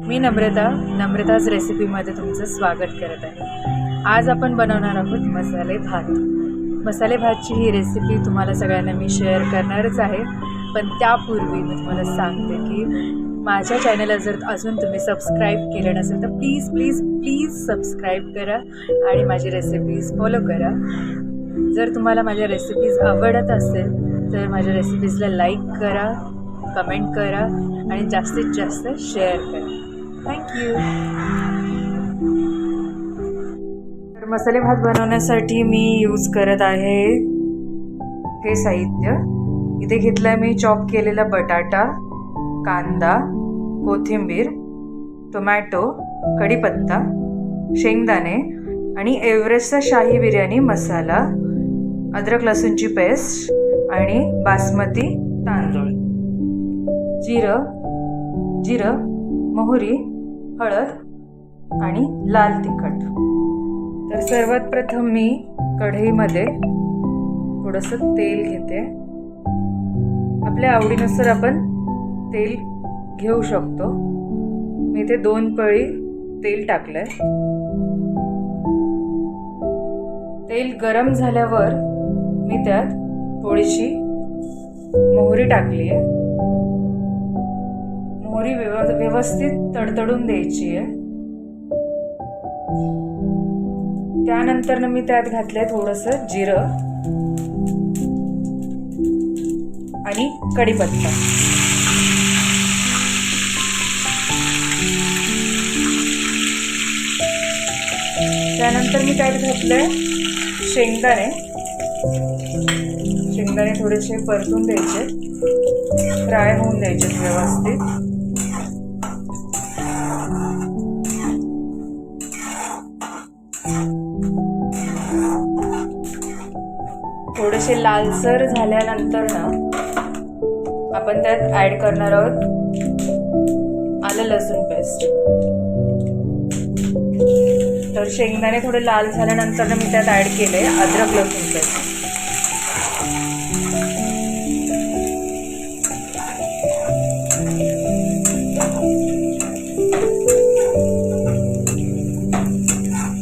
मी नम्रताज रेसिपीमध्ये तुमचं स्वागत करत आहे। आज आपण बनवणार आहोत मसाले भात। मसाले भातची ही रेसिपी तुम्हाला सगळ्यांना मी शेअर करणारच आहे, पण त्यापूर्वी मी तुम्हाला सांगते की माझ्या चॅनलला जर अजून तुम्ही सबस्क्राईब केलं नसेल तर प्लीज प्लीज प्लीज सबस्क्राईब करा आणि माझी रेसिपीज फॉलो करा। जर तुम्हाला माझ्या रेसिपीज आवडत असेल तर माझ्या रेसिपीजला लाईक करा, कमेंट करा आणि जास्तीत जास्त शेअर करा। थँक्यू। तर मसाले भात बनवण्यासाठी मी यूज करत आहे हे साहित्य। इथे घेतला मी चॉप केलेला बटाटा, कांदा, कोथिंबीर, टोमॅटो, कढीपत्ता, शेंगदाणे आणि एव्हरेस्टचा शाही बिर्याणी मसाला, अद्रक लसूणची पेस्ट आणि बासमती तांदूळ, जिरं, मोहरी, हळद आणि लाल तिखट। तर सर्वात प्रथम मी कढईमध्ये थोडंसं तेल घेते। आपल्या आवडीनुसार आपण तेल घेऊ शकतो। मी इथे 2 पळी तेल टाकलंय। तेल गरम झाल्यावर मी त्यात थोडीशी मोहरी टाकली आहे। मोहरी व्यवस्थित तडतडून द्यायची आहे। त्यानंतर मी त्यात घातलंय थोडंसं जिरं आणि कढीपत्ता। त्यानंतर मी त्यात घातलंय शेंगदाणे थोडेसे परतून द्यायचे, फ्राय होऊन द्यायचे व्यवस्थित। थोडेसे लालसर झाल्यानंतर ना आपण त्यात ऍड करणार आहोत आलं लसूण पेस्ट। तर शेंगदाणे थोडे लाल झाल्यानंतर ना मी त्यात ऍड केलंय अद्रक लसूण पेस्ट।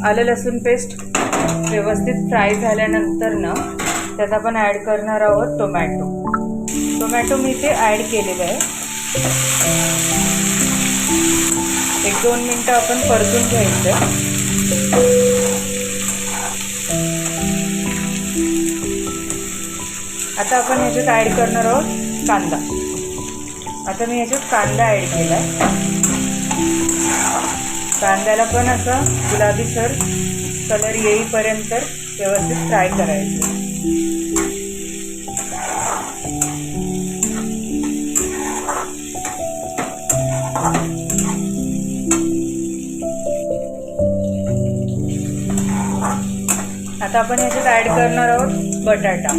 आलं लसूण पेस्ट व्यवस्थित फ्राय झाल्यानंतर ना त्यात आपण ऍड करणार आहोत टोमॅटो मी इथे ऍड केलेलं आहे। 1-2 मिनिटं आपण परतून घ्यायचं। आता आपण ह्याच्यात ऍड करणार आहोत कांदा। आता मी ह्याच्यात कांदा ऍड केलाय। कांद्याला पण असं गुलाबीसर कलर येईपर्यंत व्यवस्थित फ्राय करायचं। आता आपण ह्याच्यात ऍड करणार आहोत बटाटा।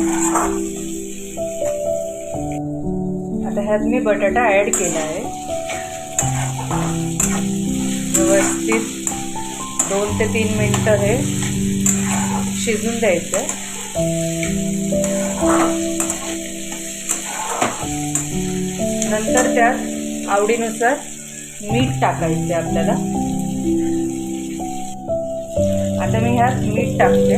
आता ह्यात मी बटाटा ऍड केला आहे। व्यवस्थित 2 ते 3 मिनिटं हे शिजून द्यायचं। नंतर त्यात आवडीनुसार मीठ टाकायचे आपल्याला। आता मी ह्यात मीठ टाकते।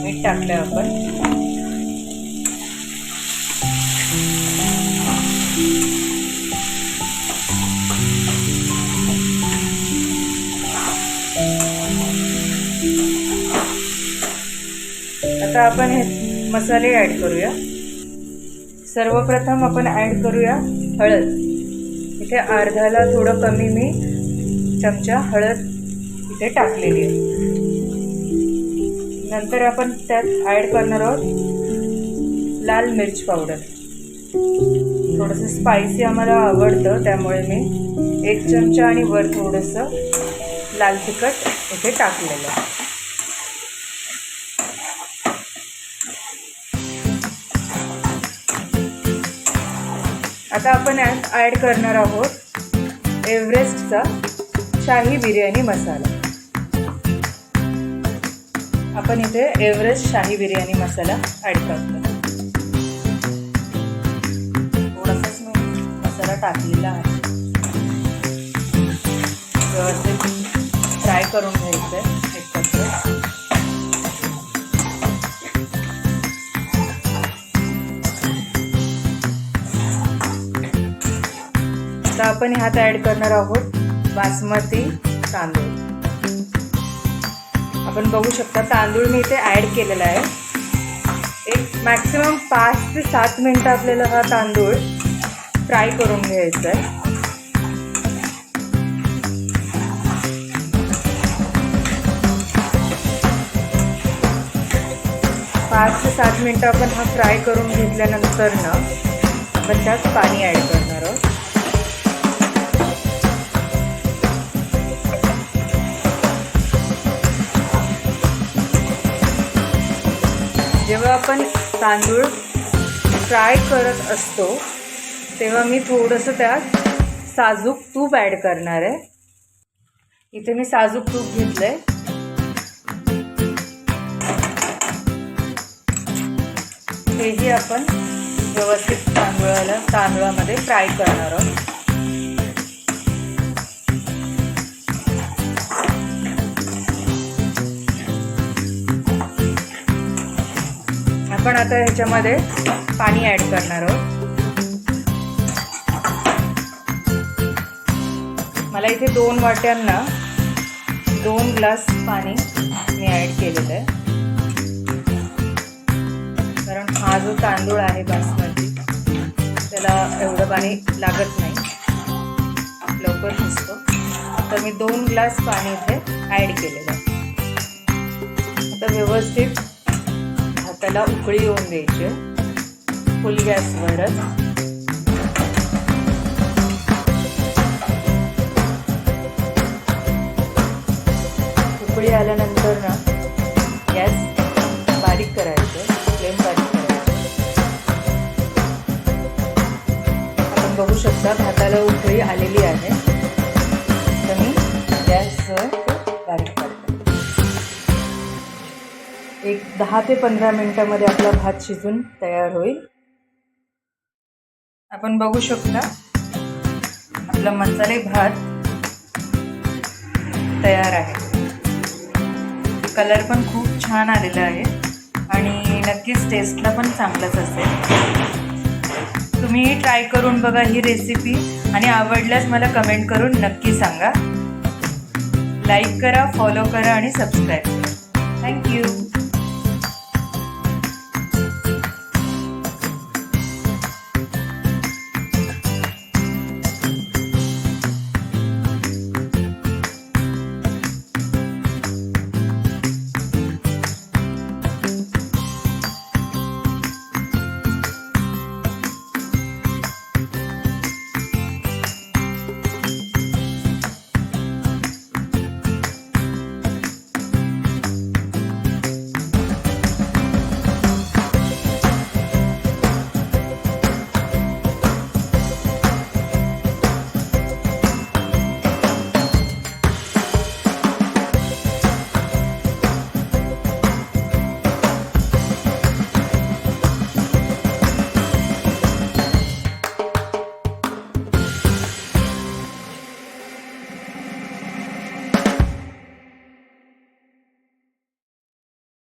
मीठ टाकलं आपण। आता आपण हे मसाले ऍड करूया। सर्वप्रथम आपण ऍड करूया हळद। इथे अर्ध्याला थोडं कमी मी चमचा हळद इथे टाकलेली आहे। नंतर आपण त्यात ऍड करणार आहोत लाल मिर्च पावडर। थोडंसं स्पायसी आम्हाला आवडतं त्यामुळे मी 1 चमचा आणि वर थोडंसं लाल तिखट इथे टाकलेलं आहे। आता आपण ऍड करणार आहोत एव्हरेस्टचा शाही बिर्याणी मसाला। आपण इथे एव्हरेस्ट शाही बिर्याणी मसाला ॲड करतो। टाकलेला आहे. व्यवस्थित फ्राय करून घ्यायचं आहे एकत्र. आता आपण ह्यात ॲड करणार आहोत बासमती तांदूळ. आपण बघू शकता तांदूळ मी इथे ॲड केलेला आहे. एक मॅक्सिमम 5 ते 7 मिनटं आपल्याला हा तांदूळ फ्राय करून घ्यायचा आहे. 5 ते 7 मिनटं आपण हा फ्राय करून घेतल्यानंतर ना आपण त्यात पाणी ॲड करणार आहोत. जेव्हा आपण तांदूळ फ्राय करत असतो तेव्हा मी थोडंसं त्यात साजूक तूप ॲड करणार आहे. इथे मी साजूक तूप घेतलं आहे. हेही आपण व्यवस्थित तांदूळामध्ये फ्राय करणार आहोत. आपण आता ह्याच्यामध्ये पाणी ॲड करणार आहोत. मला इथे 2 वाट्यांना 2 ग्लास पाणी मी ॲड केलेलं आहे. कारण हा जो तांदूळ आहे बासमती त्याला एवढं पाणी लागत नाही, लवकर शिजतो. तर मी 2 ग्लास पाणी इथे ॲड केलेलं आहे. आता व्यवस्थित त्याला उकळी येऊन द्यायची फुल गॅसवरच. उकळी आल्यानंतर ना गॅस बारीक करायचं, फ्लेम बारीक करायचं. आपण बघू शकता भाताला उकळी आलेली आहे. तर मी गॅस बारीक करते. एक 10 ते 15 मिनिटांमध्ये आपला भात शिजून तयार होईल. आपण बघू शकता आपला मसाले भात तयार आहे. कलर पण खूप छान आलेला आहे आणि नक्कीच टेस्टला पण चांगलंच असेल. तुम्ही ट्राय करून बघा ही रेसिपी आणि आवडल्यास मला कमेंट करून नक्की सांगा. लाईक करा, फॉलो करा आणि सबस्क्राईब करा. थँक्यू.